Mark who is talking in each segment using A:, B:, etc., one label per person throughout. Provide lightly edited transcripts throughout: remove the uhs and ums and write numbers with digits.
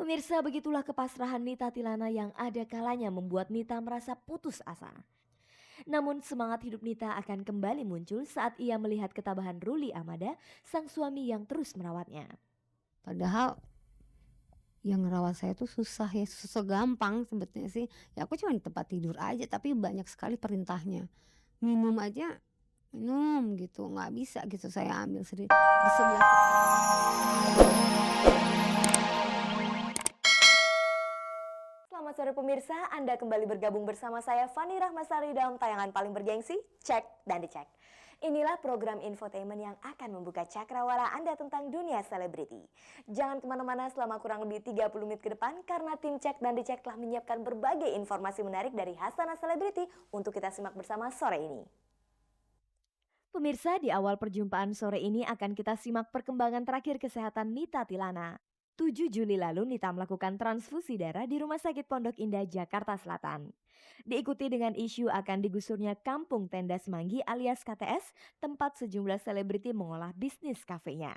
A: Pemirsa, begitulah kepasrahan Nita Tilana yang ada kalanya membuat Nita merasa putus asa. Namun semangat hidup Nita akan kembali muncul saat ia melihat ketabahan Ruli Amada, sang suami yang terus merawatnya.
B: Padahal yang ngerawat saya tuh susah ya, susah gampang sebetulnya sih. Ya aku cuma di tempat tidur aja tapi banyak sekali perintahnya. Minum aja, minum gitu, nggak bisa gitu saya ambil sendiri. Di sebelah
A: Selamat sore pemirsa, Anda kembali bergabung bersama saya Fani Rahmasari dalam tayangan paling bergengsi, Cek dan Dicek. Inilah program infotainment yang akan membuka cakrawala Anda tentang dunia selebriti. Jangan kemana-mana selama kurang lebih 30 menit ke depan karena tim Cek dan Dicek telah menyiapkan berbagai informasi menarik dari Hasanah Selebriti untuk kita simak bersama sore ini. Pemirsa, di awal perjumpaan sore ini akan kita simak perkembangan terakhir kesehatan Nita Tilana. 7 Juli lalu Nita melakukan transfusi darah di Rumah Sakit Pondok Indah, Jakarta Selatan. Diikuti dengan isu akan digusurnya Kampung Tenda Semanggi alias KTS, tempat sejumlah selebriti mengolah bisnis kafenya.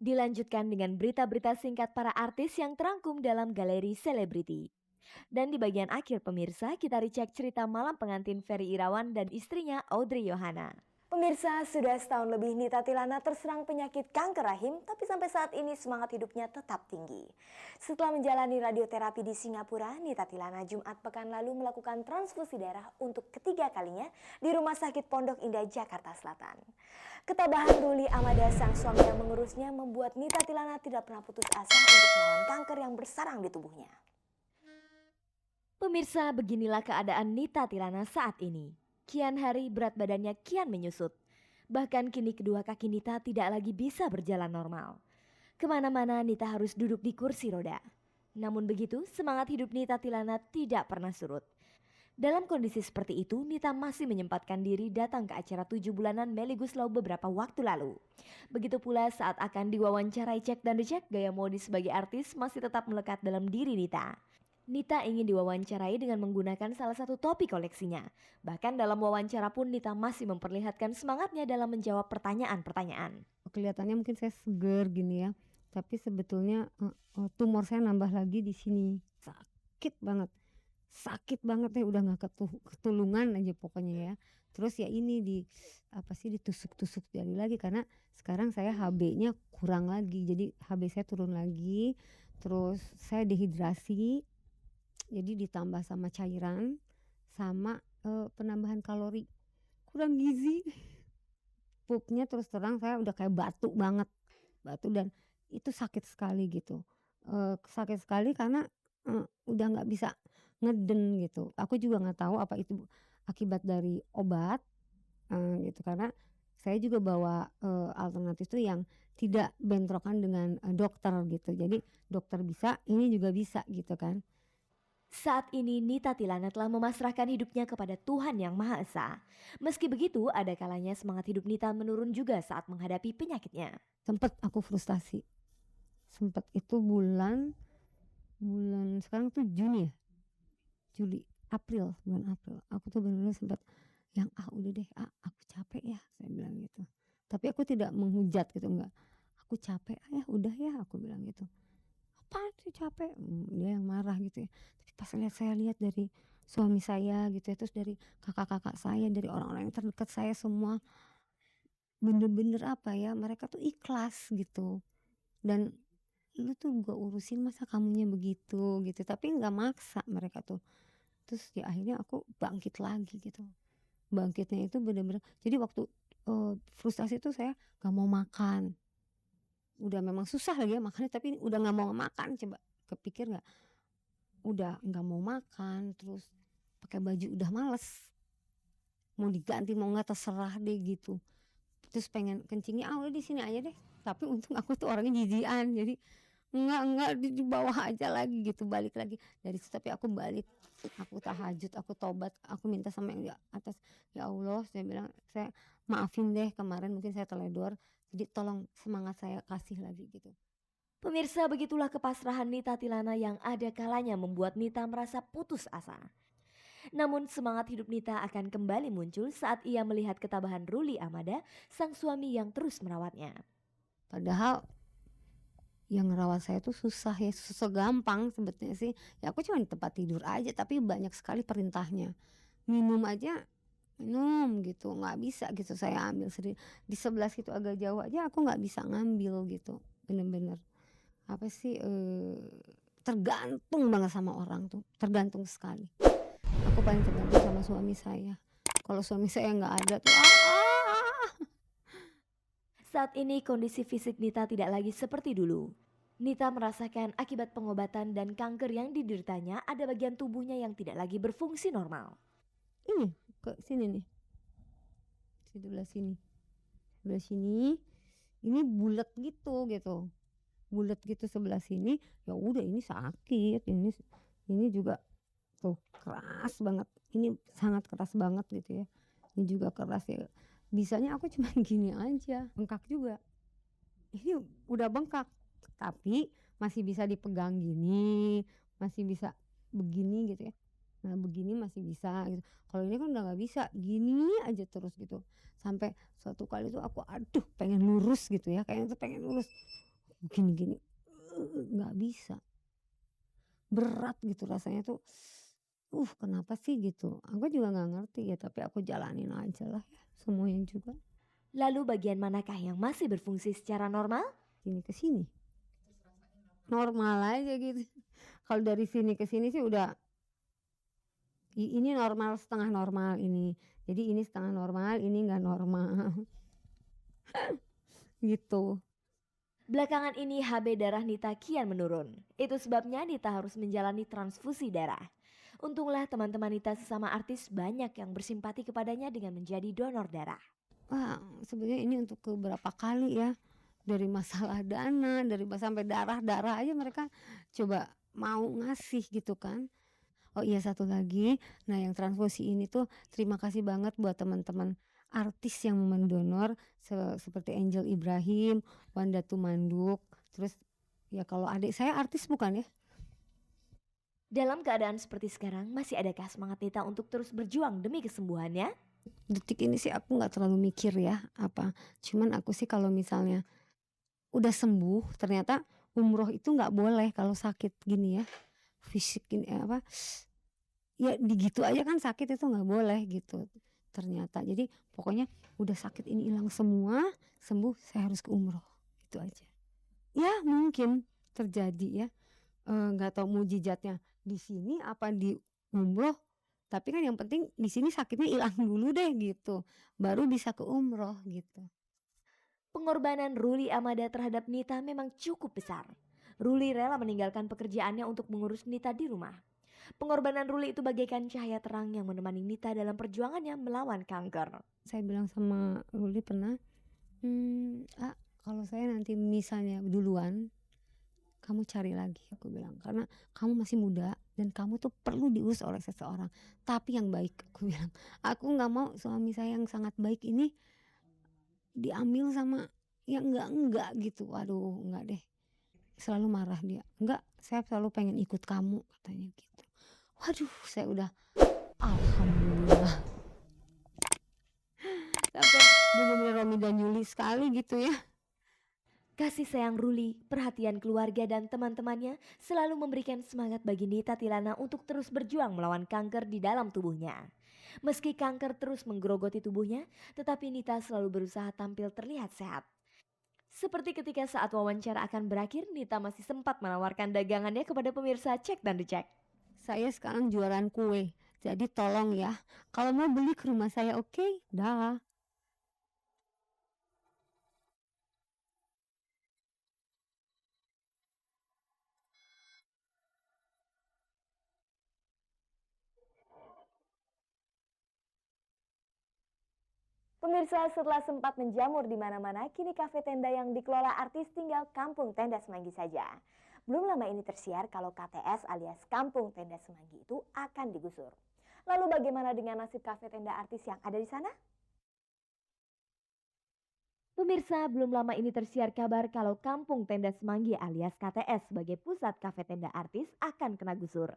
A: Dilanjutkan dengan berita-berita singkat para artis yang terangkum dalam galeri selebriti. Dan di bagian akhir pemirsa, kita recek cerita malam pengantin Ferry Irawan dan istrinya Audrey Yohana. Pemirsa, sudah setahun lebih Nita Tilana terserang penyakit kanker rahim, tapi sampai saat ini semangat hidupnya tetap tinggi. Setelah menjalani radioterapi di Singapura, Nita Tilana Jumat pekan lalu melakukan transfusi darah untuk ketiga kalinya di Rumah Sakit Pondok Indah, Jakarta Selatan. Ketabahan Ruli Amada, sang suami yang mengurusnya, membuat Nita Tilana tidak pernah putus asa untuk melawan kanker yang bersarang di tubuhnya. Pemirsa, beginilah keadaan Nita Tilana saat ini. Kian hari berat badannya kian menyusut. Bahkan kini kedua kaki Nita tidak lagi bisa berjalan normal. Kemana-mana Nita harus duduk di kursi roda. Namun begitu, semangat hidup Nita Tilana tidak pernah surut. Dalam kondisi seperti itu, Nita masih menyempatkan diri datang ke acara 7 bulanan Melly Guslau beberapa waktu lalu. Begitu pula saat akan diwawancarai Cek dan Dicek, gaya modis sebagai artis masih tetap melekat dalam diri Nita. Nita ingin diwawancarai dengan menggunakan salah satu topi koleksinya. Bahkan dalam wawancara pun Nita masih memperlihatkan semangatnya dalam menjawab pertanyaan-pertanyaan.
B: kelihatannya mungkin saya seger gini ya. Tapi sebetulnya tumor saya nambah lagi di sini. Sakit banget. Sakit banget ya, udah nggak ketulungan aja pokoknya ya. Terus ya ini ditusuk-tusuk jari lagi karena sekarang saya HB-nya kurang lagi. Jadi HB saya turun lagi. Terus saya dehidrasi. Jadi ditambah sama cairan sama penambahan kalori. Kurang gizi. Pupnya terus terang saya udah kayak batu banget. Batu dan itu sakit sekali gitu. Sakit sekali karena udah nggak bisa ngeden gitu. Aku juga nggak tahu apa itu akibat dari obat, gitu. Karena saya juga bawa alternatif tuh yang tidak bentrokan dengan dokter gitu. Jadi dokter bisa, ini juga bisa gitu kan.
A: Saat ini Nita Tilana telah memasrahkan hidupnya kepada Tuhan Yang Maha Esa. Meski begitu, ada kalanya semangat hidup Nita menurun juga saat menghadapi penyakitnya.
B: Sempet aku frustasi. Sempet itu bulan sekarang tuh Juni ya? Juli, bulan April. Aku tuh benar-benar sempat yang udah deh, aku capek ya, saya bilang gitu. Tapi aku tidak menghujat gitu, enggak. Aku capek, ya udah ya, aku bilang gitu. Apaan sih capek? Dia yang marah gitu ya. Tapi pas saya lihat dari suami saya gitu ya, terus dari kakak-kakak saya, dari orang-orang yang terdekat saya semua, bener-bener apa ya, mereka tuh ikhlas gitu. Dan lu tuh gua urusin masa kamunya begitu gitu, tapi nggak maksa mereka tuh. Terus ya akhirnya aku bangkit lagi gitu. Bangkitnya itu bener-bener jadi waktu frustasi itu saya nggak mau makan. Udah memang susah lagi ya makannya tapi udah nggak mau makan, coba kepikir nggak? Udah nggak mau makan, terus pakai baju udah males, mau diganti mau nggak terserah deh gitu. Terus pengen kencingnya, udah di sini aja deh. Tapi untung aku tuh orangnya jijian, jadi enggak di bawah aja lagi gitu, balik lagi dari situ. Tapi aku balik, aku tahajud, aku tobat, aku minta sama yang di atas, ya Allah, saya bilang, saya maafin deh kemarin mungkin saya teledor, jadi tolong semangat saya kasih lagi gitu.
A: Pemirsa, begitulah kepasrahan Nita Tilana yang ada kalanya membuat Nita merasa putus asa. Namun semangat hidup Nita akan kembali muncul saat ia melihat ketabahan Ruli Amada, sang suami yang terus merawatnya.
B: Padahal yang ngerawat saya tuh susah ya, susah gampang sebetulnya sih. Ya aku cuma di tempat tidur aja, tapi banyak sekali perintahnya. Minum aja, minum gitu, nggak bisa gitu saya ambil sendiri. Di sebelah situ agak jauh aja aku nggak bisa ngambil gitu. Bener-bener apa sih, tergantung banget sama orang tuh, tergantung sekali. Aku paling tergantung sama suami saya. Kalau suami saya nggak ada tuh,
A: Saat ini kondisi fisik Nita tidak lagi seperti dulu. Nita merasakan akibat pengobatan dan kanker yang dideritanya ada bagian tubuhnya yang tidak lagi berfungsi normal.
B: ini ke sini nih, sebelah sini. Sebelah sini, ini bulat gitu. Bulat gitu sebelah sini, ya udah ini sakit, ini juga tuh keras banget. Ini sangat keras banget gitu ya. Ini juga keras ya. Bisanya aku cuma gini aja, bengkak juga. Ini udah bengkak, tapi masih bisa dipegang gini, masih bisa begini gitu ya. Nah begini masih bisa gitu. Kalau ini kan udah nggak bisa, gini aja terus gitu. Sampai suatu kali tuh aku aduh pengen lurus gitu ya, kayaknya tuh pengen lurus. Gini-gini, nggak bisa. Berat gitu rasanya tuh. Kenapa sih gitu? Aku juga nggak ngerti ya, tapi aku jalanin aja lah ya semuanya juga.
A: Lalu bagian manakah yang masih berfungsi secara normal?
B: Sini ke sini, normal aja gitu. Kalau dari sini ke sini sih udah ini normal, setengah normal ini. Jadi ini setengah normal, ini nggak normal, gitu.
A: Belakangan ini HB darah Nita kian menurun. Itu sebabnya Nita harus menjalani transfusi darah. Untunglah teman-teman Nita sesama artis banyak yang bersimpati kepadanya dengan menjadi donor darah.
B: Wah, sebenarnya ini untuk beberapa kali ya. Dari masalah dana, sampai darah-darah aja mereka coba mau ngasih gitu kan. Oh iya satu lagi, nah yang transfusi ini tuh terima kasih banget buat teman-teman artis yang mendonor seperti Angel Ibrahim, Wanda Tumanduk, terus ya kalau adik saya artis bukan ya?
A: Dalam keadaan seperti sekarang, masih adakah semangat Nita untuk terus berjuang demi kesembuhannya?
B: Detik ini sih aku nggak terlalu mikir ya apa, cuman aku sih kalau misalnya udah sembuh ternyata umroh itu nggak boleh kalau sakit gini ya, fisik ini apa, ya digitu aja kan sakit itu nggak boleh gitu ternyata. Jadi pokoknya udah sakit ini hilang semua, sembuh saya harus ke umroh, gitu aja. Ya mungkin terjadi ya, nggak tahu mujizatnya di sini apa di umroh, tapi kan yang penting di sini sakitnya hilang dulu deh gitu, baru bisa ke umroh gitu.
A: Pengorbanan Ruli Amada terhadap Nita memang cukup besar. Ruli rela meninggalkan pekerjaannya untuk mengurus Nita di rumah. Pengorbanan Ruli itu bagaikan cahaya terang yang menemani Nita dalam perjuangannya melawan kanker.
B: Saya bilang sama Ruli pernah, kalau saya nanti misalnya duluan, kamu cari lagi," aku bilang, "karena kamu masih muda dan kamu tuh perlu diurus oleh seseorang, tapi yang baik," aku bilang. "Aku nggak mau suami saya yang sangat baik ini diambil sama yang enggak gitu. Waduh enggak deh." Selalu marah dia, "Enggak, saya selalu pengen ikut kamu," katanya gitu. Waduh saya udah alhamdulillah sampai bener-bener Romi dan Yuli sekali gitu ya.
A: Kasih sayang Ruli, perhatian keluarga dan teman-temannya selalu memberikan semangat bagi Nita Tilana untuk terus berjuang melawan kanker di dalam tubuhnya. Meski kanker terus menggerogoti tubuhnya, tetapi Nita selalu berusaha tampil terlihat sehat. Seperti ketika saat wawancara akan berakhir, Nita masih sempat menawarkan dagangannya kepada pemirsa Cek dan Dicek.
B: Saya sekarang jualan kue, jadi tolong ya kalau mau beli ke rumah saya, oke? Dah.
A: Pemirsa, setelah sempat menjamur di mana-mana, kini kafe tenda yang dikelola artis tinggal Kampung Tenda Semanggi saja. Belum lama ini tersiar kalau KTS alias Kampung Tenda Semanggi itu akan digusur. Lalu bagaimana dengan nasib kafe tenda artis yang ada di sana? Pemirsa, belum lama ini tersiar kabar kalau Kampung Tenda Semanggi alias KTS sebagai pusat kafe tenda artis akan kena gusur.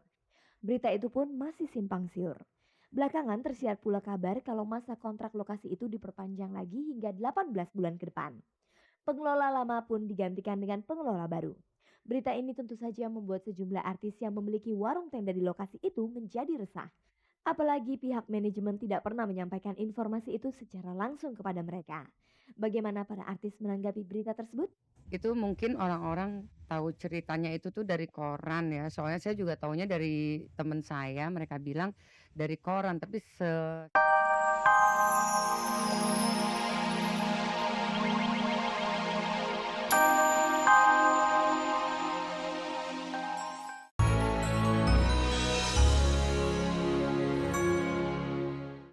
A: Berita itu pun masih simpang siur. Belakangan tersiar pula kabar kalau masa kontrak lokasi itu diperpanjang lagi hingga 18 bulan ke depan. Pengelola lama pun digantikan dengan pengelola baru. Berita ini tentu saja membuat sejumlah artis yang memiliki warung tenda di lokasi itu menjadi resah. Apalagi pihak manajemen tidak pernah menyampaikan informasi itu secara langsung kepada mereka. Bagaimana para artis menanggapi berita tersebut?
C: Itu mungkin orang-orang tahu ceritanya itu tuh dari koran ya, soalnya saya juga taunya dari temen saya, mereka bilang dari koran, tapi